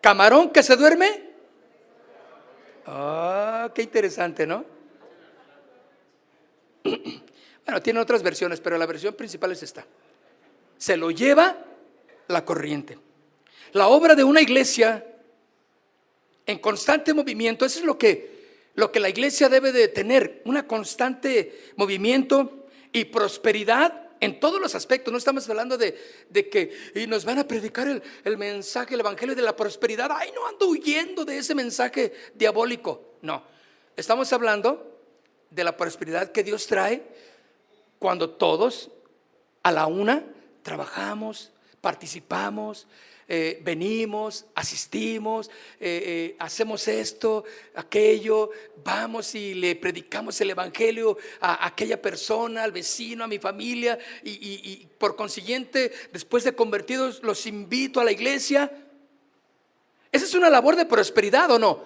Camarón que se duerme, qué interesante, ¿no? Bueno, tiene otras versiones, pero la versión principal es esta. Se lo lleva la corriente. La obra de una iglesia en constante movimiento, eso es lo que la iglesia debe de tener, una constante movimiento y prosperidad en todos los aspectos. No estamos hablando de que y nos van a predicar el mensaje, el evangelio de la prosperidad. Ay, no, ando huyendo de ese mensaje diabólico. No, estamos hablando de la prosperidad que Dios trae cuando todos a la una trabajamos, participamos, venimos, asistimos, hacemos esto, aquello, vamos y le predicamos el evangelio a aquella persona, al vecino, a mi familia, y por consiguiente, después de convertidos, los invito a la iglesia. Esa es una labor de prosperidad, ¿o no?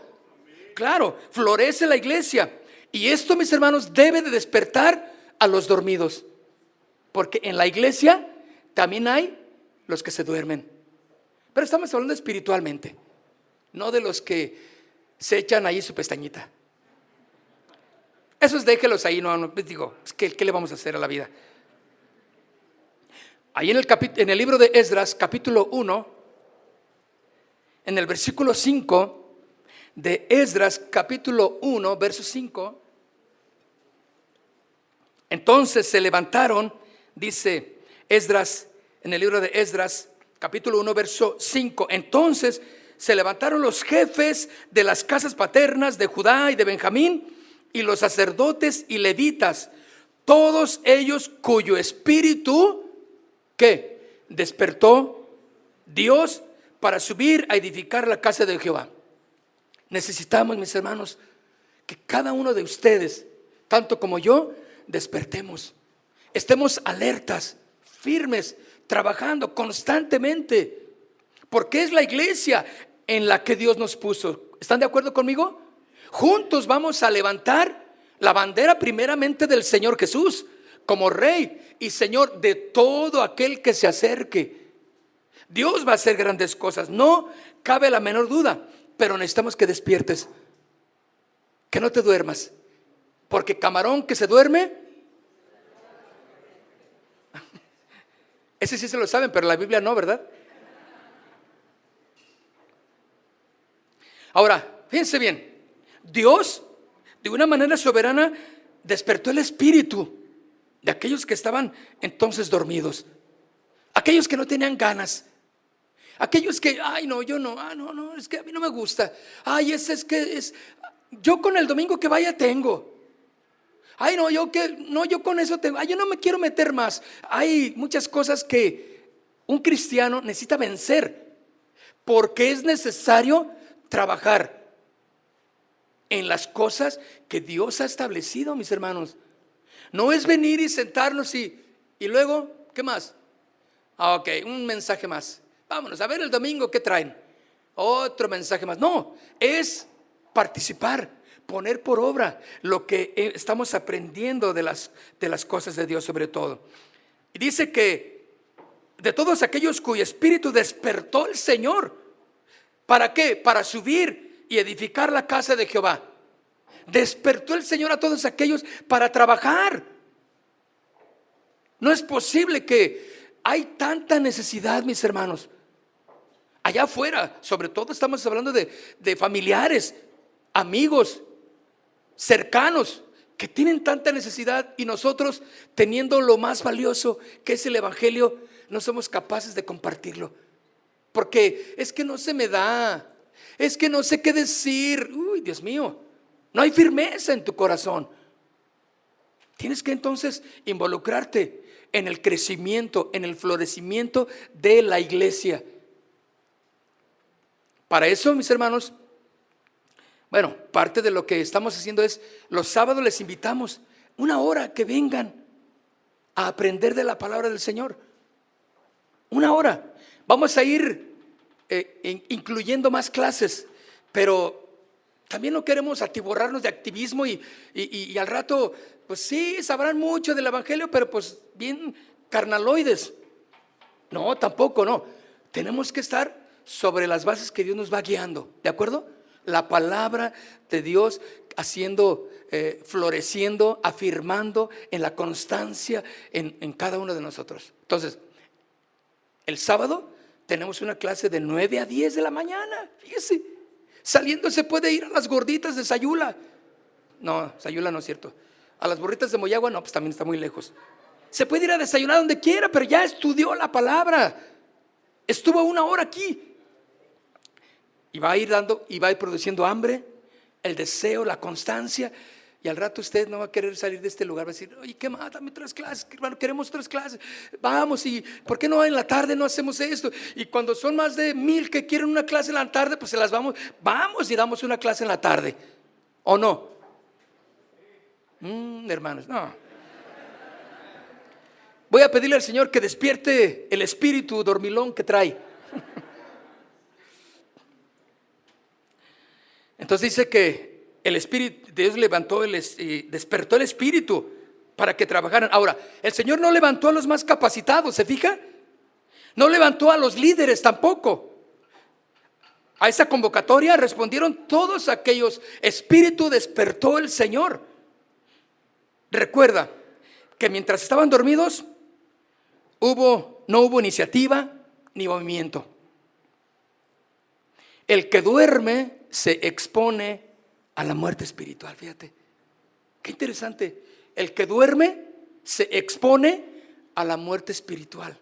Claro, florece la iglesia. Y esto, mis hermanos, debe de despertar a los dormidos, porque en la iglesia también hay los que se duermen. Pero estamos hablando espiritualmente, no de los que se echan ahí su pestañita. Esos déjelos ahí, no digo, ¿qué le vamos a hacer a la vida? Ahí en el libro de Esdras, capítulo 1, en el versículo 5 de Esdras, capítulo 1, verso 5. Entonces se levantaron, dice Esdras, en el libro de Esdras, capítulo 1, verso 5. Entonces se levantaron los jefes de las casas paternas de Judá y de Benjamín, y los sacerdotes y levitas, todos ellos cuyo espíritu, ¿qué? Despertó Dios para subir a edificar la casa de Jehová. Necesitamos, mis hermanos, que cada uno de ustedes, tanto como yo, despertemos, estemos alertas, firmes, trabajando constantemente, porque es la iglesia en la que Dios nos puso. ¿Están de acuerdo conmigo? Juntos vamos a levantar la bandera primeramente del Señor Jesús como Rey y Señor de todo aquel que se acerque. Dios va a hacer grandes cosas, no cabe la menor duda, pero necesitamos que despiertes, que no te duermas, porque camarón que se duerme, ese sí se lo saben, pero la Biblia no, ¿verdad? Ahora, fíjense bien, Dios de una manera soberana despertó el espíritu de aquellos que estaban entonces dormidos, aquellos que no tenían ganas, aquellos que, ay no, yo no, no, es que a mí no me gusta, ay, yo con el domingo que vaya tengo. Ay, no, yo con eso tengo. Ay, yo no me quiero meter más. Hay muchas cosas que un cristiano necesita vencer, porque es necesario trabajar en las cosas que Dios ha establecido, mis hermanos. No es venir y sentarnos y luego, ¿qué más? Ok, un mensaje más. Vámonos a ver el domingo qué traen. Otro mensaje más. No, es participar, poner por obra lo que estamos aprendiendo de las cosas de Dios sobre todo. Y dice que de todos aquellos cuyo espíritu despertó el Señor. ¿Para qué? Para subir y edificar la casa de Jehová. Despertó el Señor a todos aquellos para trabajar. No es posible que hay tanta necesidad, mis hermanos. Allá afuera, sobre todo estamos hablando de familiares, amigos, cercanos, que tienen tanta necesidad, y nosotros, teniendo lo más valioso que es el evangelio, no somos capaces de compartirlo, porque es que no se me da, es que no sé qué decir. Uy, Dios mío, no hay firmeza en tu corazón. Tienes que entonces involucrarte en el crecimiento, en el florecimiento de la iglesia. Para eso, mis hermanos, bueno, parte de lo que estamos haciendo es, los sábados les invitamos una hora que vengan a aprender de la palabra del Señor. Una hora. Vamos a ir incluyendo más clases, pero también no queremos atiborrarnos de activismo y al rato, pues sí, sabrán mucho del evangelio, pero pues bien carnaloides. No, tampoco, no. Tenemos que estar sobre las bases que Dios nos va guiando, ¿de acuerdo? la palabra de Dios haciendo, floreciendo, afirmando en la constancia en cada uno de nosotros. Entonces, el sábado tenemos una clase de 9 a 10 de la mañana. Fíjese, saliendo se puede ir a las gorditas de Sayula. No, Sayula no es cierto. A las burritas de Moyagua no, pues también está muy lejos. Se puede ir a desayunar donde quiera, pero ya estudió la palabra. Estuvo 1 hora aquí. Y va a ir dando, y va a ir produciendo hambre, el deseo, la constancia. Y al rato usted no va a querer salir de este lugar. Va a decir, oye, ¿qué más? Dame 3 clases, hermano, queremos 3 clases. Vamos, y ¿por qué no en la tarde no hacemos esto? Y cuando son más de 1000 que quieren una clase en la tarde, pues se las vamos y damos una clase en la tarde. ¿O no? Hermanos, no. Voy a pedirle al Señor que despierte el espíritu dormilón que trae. Entonces dice que el espíritu, Dios levantó, despertó el espíritu para que trabajaran. Ahora, el Señor no levantó a los más capacitados, ¿se fija? No levantó a los líderes tampoco. A esa convocatoria respondieron todos aquellos. Espíritu despertó el Señor. Recuerda que mientras estaban dormidos no hubo iniciativa ni movimiento. El que duerme se expone a la muerte espiritual. Fíjate, qué interesante. El que duerme se expone a la muerte espiritual.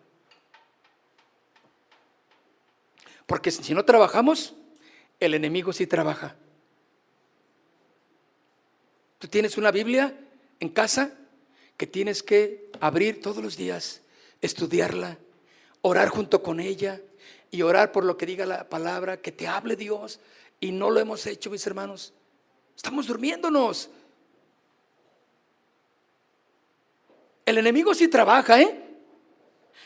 Porque si no trabajamos, el enemigo sí trabaja. Tú tienes una Biblia en casa que tienes que abrir todos los días, estudiarla, orar junto con ella y orar por lo que diga la palabra, que te hable Dios. Y no lo hemos hecho, mis hermanos. Estamos durmiéndonos. El enemigo sí trabaja,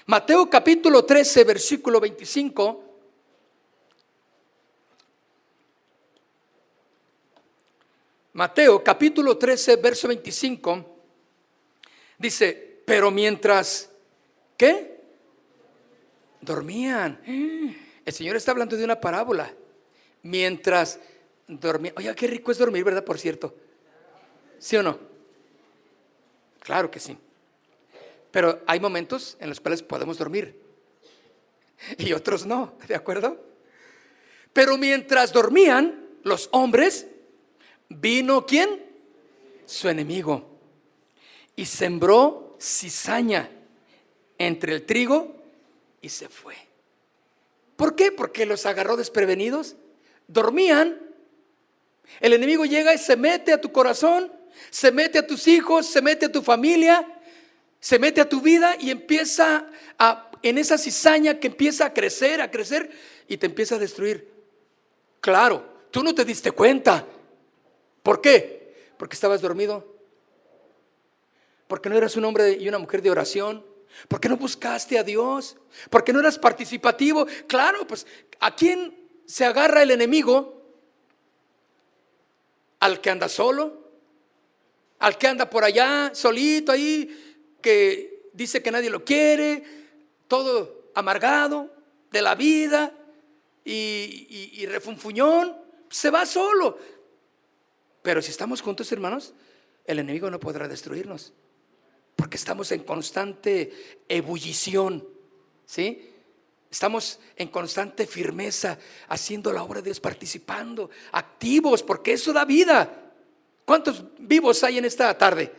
Mateo capítulo 13, versículo 25. Mateo capítulo 13, verso 25. Dice, pero mientras, ¿qué? Dormían. El Señor está hablando de una parábola. Mientras dormían. Oye, qué rico es dormir, ¿verdad? Por cierto. ¿Sí o no? Claro que sí. Pero hay momentos en los cuales podemos dormir y otros no, ¿de acuerdo? Pero mientras dormían los hombres, vino ¿quién? Su enemigo, y sembró cizaña entre el trigo y se fue. ¿Por qué? Porque los agarró desprevenidos. Dormían. El enemigo llega y se mete a tu corazón, se mete a tus hijos, se mete a tu familia, se mete a tu vida y empieza en esa cizaña que empieza a crecer y te empieza a destruir. Claro, tú no te diste cuenta. ¿Por qué? Porque estabas dormido. Porque no eras un hombre y una mujer de oración. Porque no buscaste a Dios. Porque no eras participativo. Claro, pues ¿a quién se agarra el enemigo? Al que anda solo, al que anda por allá solito ahí, que dice que nadie lo quiere, todo amargado de la vida y refunfuñón, se va solo. Pero si estamos juntos, hermanos, el enemigo no podrá destruirnos, porque estamos en constante ebullición, ¿sí? Estamos en constante firmeza, haciendo la obra de Dios, participando, activos, porque eso da vida. ¿Cuántos vivos hay en esta tarde?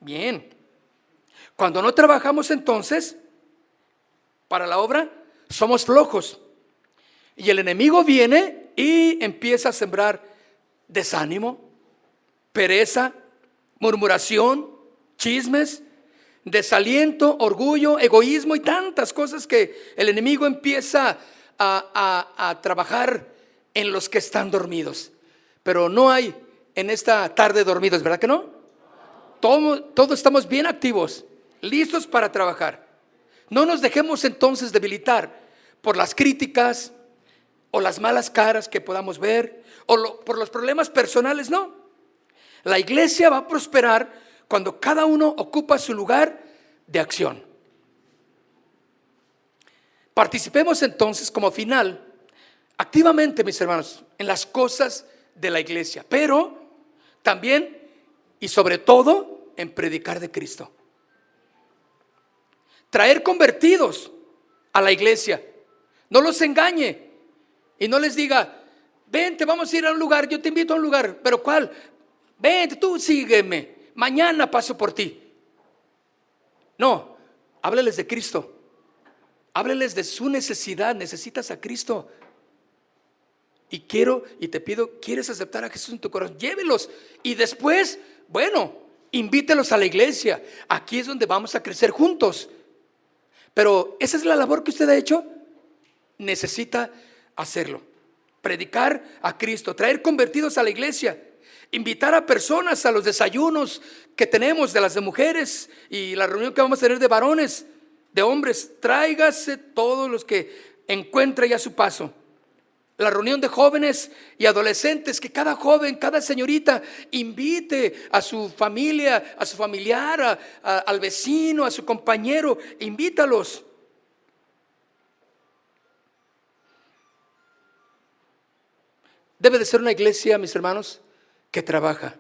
Bien. Cuando no trabajamos entonces para la obra, somos flojos. Y el enemigo viene y empieza a sembrar desánimo, pereza, murmuración, chismes, desaliento, orgullo, egoísmo y tantas cosas que el enemigo empieza a trabajar en los que están dormidos. Pero no hay en esta tarde dormidos, ¿verdad que no? Todos estamos bien activos, listos para trabajar. No nos dejemos entonces debilitar por las críticas o las malas caras que podamos ver o por los problemas personales, no. La iglesia va a prosperar cuando cada uno ocupa su lugar de acción. Participemos entonces como final activamente, mis hermanos, en las cosas de la iglesia, pero también y sobre todo en predicar de Cristo. Traer convertidos a la iglesia. No los engañe y no les diga: vente, vamos a ir a un lugar, yo te invito a un lugar. ¿Pero cuál? Vente, tú sígueme, mañana paso por ti. No, hábleles de Cristo. Hábleles de su necesidad. Necesitas a Cristo. Y te pido, ¿quieres aceptar a Jesús en tu corazón? Llévelos y después, bueno, invítelos a la iglesia. Aquí es donde vamos a crecer juntos. Pero esa es la labor que usted ha hecho. Necesita hacerlo. Predicar a Cristo, traer convertidos a la iglesia, invitar a personas a los desayunos que tenemos de las de mujeres y la reunión que vamos a tener de varones, de hombres. Tráigase todos los que encuentre ya a su paso. La reunión de jóvenes y adolescentes, que cada joven, cada señorita invite a su familia, a su familiar, al vecino, a su compañero. Invítalos. Debe de ser una iglesia, mis hermanos, que trabaja.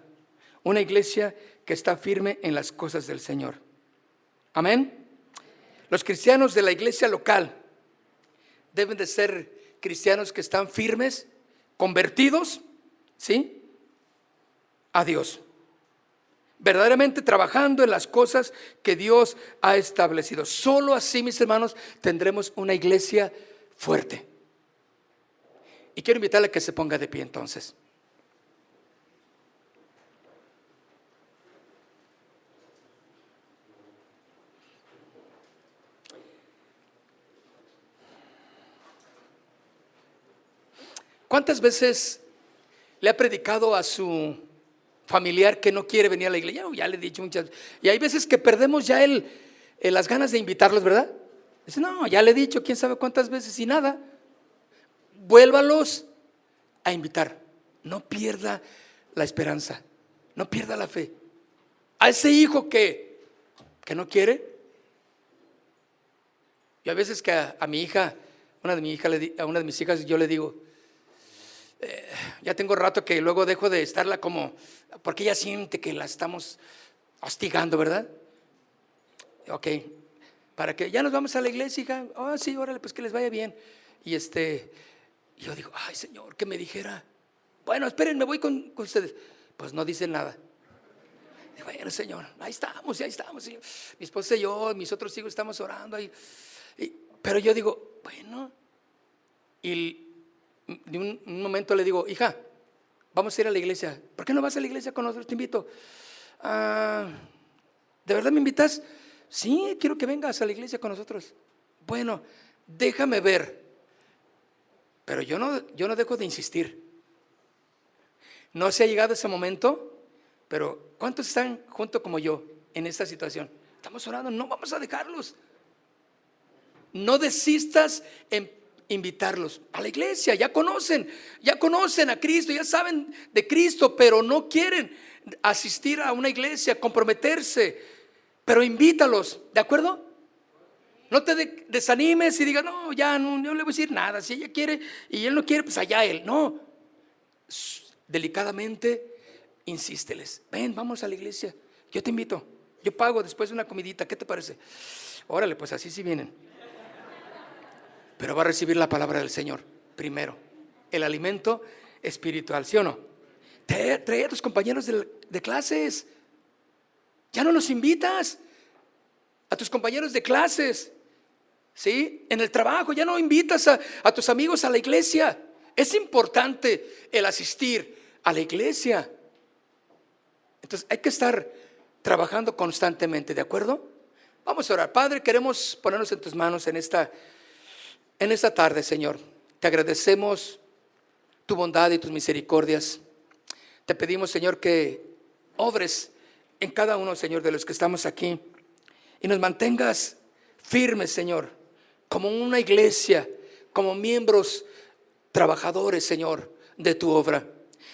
Una iglesia que está firme en las cosas del Señor. Amén. Los cristianos de la iglesia local deben de ser cristianos que están firmes, convertidos, ¿sí?, a Dios. Verdaderamente trabajando en las cosas que Dios ha establecido. Solo así, mis hermanos, tendremos una iglesia fuerte. Y quiero invitarle a que se ponga de pie entonces. ¿Cuántas veces le ha predicado a su familiar que no quiere venir a la iglesia? Ya le he dicho muchas veces. Y hay veces que perdemos ya las ganas de invitarlos, ¿verdad? Dice: no, ya le he dicho quién sabe cuántas veces y nada. Vuélvalos a invitar. No pierda la esperanza, no pierda la fe. A ese hijo que no quiere. Y a veces que a mi hija, a una de mis hijas, yo le digo: ya tengo rato que luego dejo de estarla como, porque ella siente que la estamos hostigando, ¿verdad? Ok, para que ya nos vamos a la iglesia, hija. Oh, sí, órale, pues que les vaya bien. Y yo digo: ay, Señor, que me dijera: bueno, esperen, me voy con ustedes. Pues no dice nada. Digo: bueno, Señor, ahí estamos, Señor. Mi esposa y yo, mis otros hijos estamos orando ahí. Pero yo digo: bueno. Y de un momento le digo: hija, vamos a ir a la iglesia. ¿Por qué no vas a la iglesia con nosotros? Te invito. ¿De verdad me invitas? Sí, quiero que vengas a la iglesia con nosotros. Bueno, déjame ver. Pero yo no dejo de insistir. No se ha llegado ese momento, pero ¿cuántos están junto como yo en esta situación? Estamos orando, no vamos a dejarlos. No desistas en invitarlos a la iglesia. Ya conocen a Cristo, ya saben de Cristo, pero no quieren asistir a una iglesia, comprometerse. Pero invítalos, ¿de acuerdo? No te desanimes y digas: no, ya no le voy a decir nada. Si ella quiere y él no quiere, pues allá él. No, delicadamente insísteles: ven, vamos a la iglesia, yo te invito, yo pago después una comidita, ¿qué te parece? Órale, pues así sí vienen. Pero va a recibir la palabra del Señor primero, el alimento espiritual, ¿sí o no? Trae a tus compañeros de clases. Ya no los invitas a tus compañeros de clases, ¿sí? En el trabajo ya no invitas a tus amigos a la iglesia. Es importante el asistir a la iglesia. Entonces hay que estar trabajando constantemente, ¿de acuerdo? Vamos a orar. Padre, queremos ponernos en tus manos en esta tarde, Señor. Te agradecemos tu bondad y tus misericordias. Te pedimos, Señor, que obres en cada uno, Señor, de los que estamos aquí y nos mantengas firmes, Señor, como una iglesia, como miembros trabajadores, Señor, de tu obra.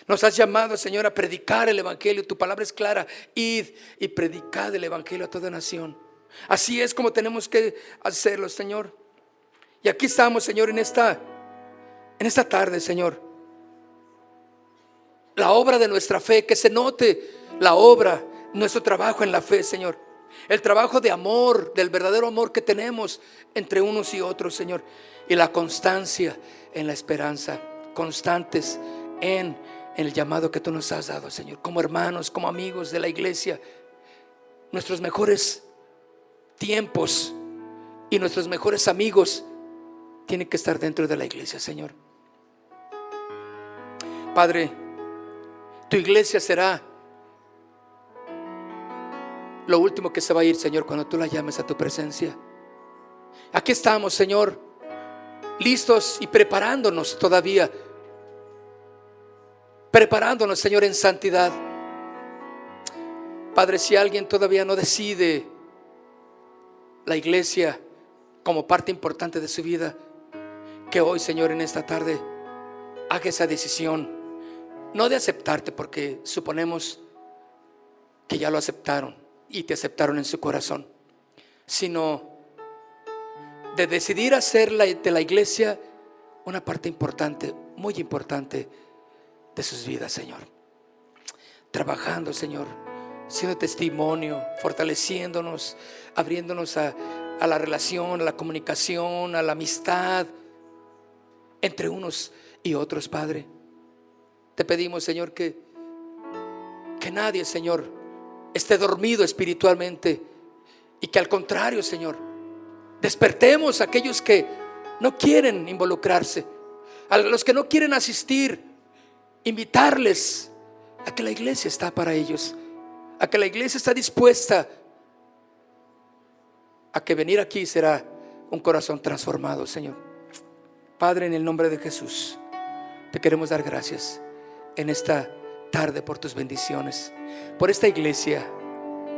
Nos has llamado, Señor, a predicar el evangelio. Tu palabra es clara: id y predicad el evangelio a toda nación. Así es como tenemos que hacerlo, Señor. Y aquí estamos, Señor, en esta En esta tarde, Señor, la obra de nuestra fe, que se note la obra, nuestro trabajo en la fe, Señor. El trabajo de amor, del verdadero amor que tenemos entre unos y otros, Señor. Y la constancia en la esperanza, constantes en el llamado que tú nos has dado, Señor. Como hermanos, como amigos de la iglesia, nuestros mejores tiempos y nuestros mejores amigos tienen que estar dentro de la iglesia, Señor. Padre, tu iglesia será lo último que se va a ir, Señor, cuando tú la llames a tu presencia. Aquí estamos, Señor, listos y preparándonos todavía. Preparándonos, Señor, en santidad. Padre, si alguien todavía no decide la iglesia como parte importante de su vida, que hoy, Señor, en esta tarde haga esa decisión. No de aceptarte, porque suponemos que ya lo aceptaron y te aceptaron en su corazón, sino de decidir hacer de la iglesia una parte importante, muy importante de sus vidas, Señor. Trabajando, Señor, siendo testimonio, fortaleciéndonos, abriéndonos a la relación, a la comunicación, a la amistad entre unos y otros, Padre. Te pedimos, Señor, que nadie, Señor, esté dormido espiritualmente, y que al contrario, Señor, despertemos a aquellos que no quieren involucrarse, a los que no quieren asistir, invitarles a que la iglesia está para ellos, a que la iglesia está dispuesta, a que venir aquí será un corazón transformado, Señor. Padre, en el nombre de Jesús, te queremos dar gracias en esta tarde por tus bendiciones, por esta iglesia,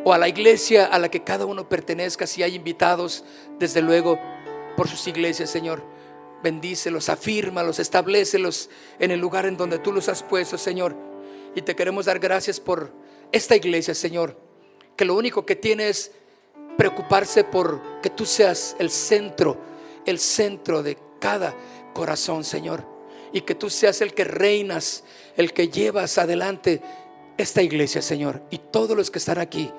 o a la iglesia a la que cada uno pertenezca. Si hay invitados, desde luego, por sus iglesias, Señor, bendícelos, afírmalos, establécelos en el lugar en donde tú los has puesto, Señor. Y te queremos dar gracias por esta iglesia, Señor, que lo único que tiene es preocuparse por que tú seas el centro de cada corazón, Señor, y que tú seas el que reinas, el que llevas adelante esta iglesia, Señor. Y todos los que están aquí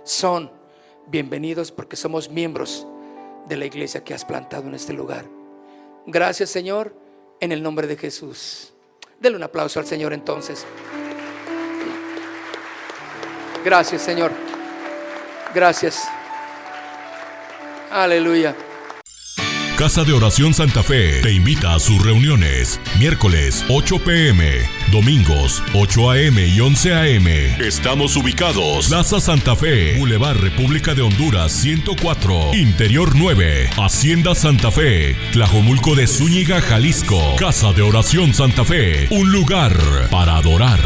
son bienvenidos, porque somos miembros de la iglesia que has plantado en este lugar. Gracias, Señor, en el nombre de Jesús. Denle un aplauso al Señor entonces. Gracias, Señor. Gracias. Aleluya. Casa de Oración Santa Fe te invita a sus reuniones. Miércoles 8 p.m, domingos 8 a.m. y 11 a.m. Estamos ubicados: Plaza Santa Fe, Boulevard República de Honduras 104, Interior 9, Hacienda Santa Fe, Tlajomulco de Zúñiga, Jalisco. Casa de Oración Santa Fe, un lugar para adorar.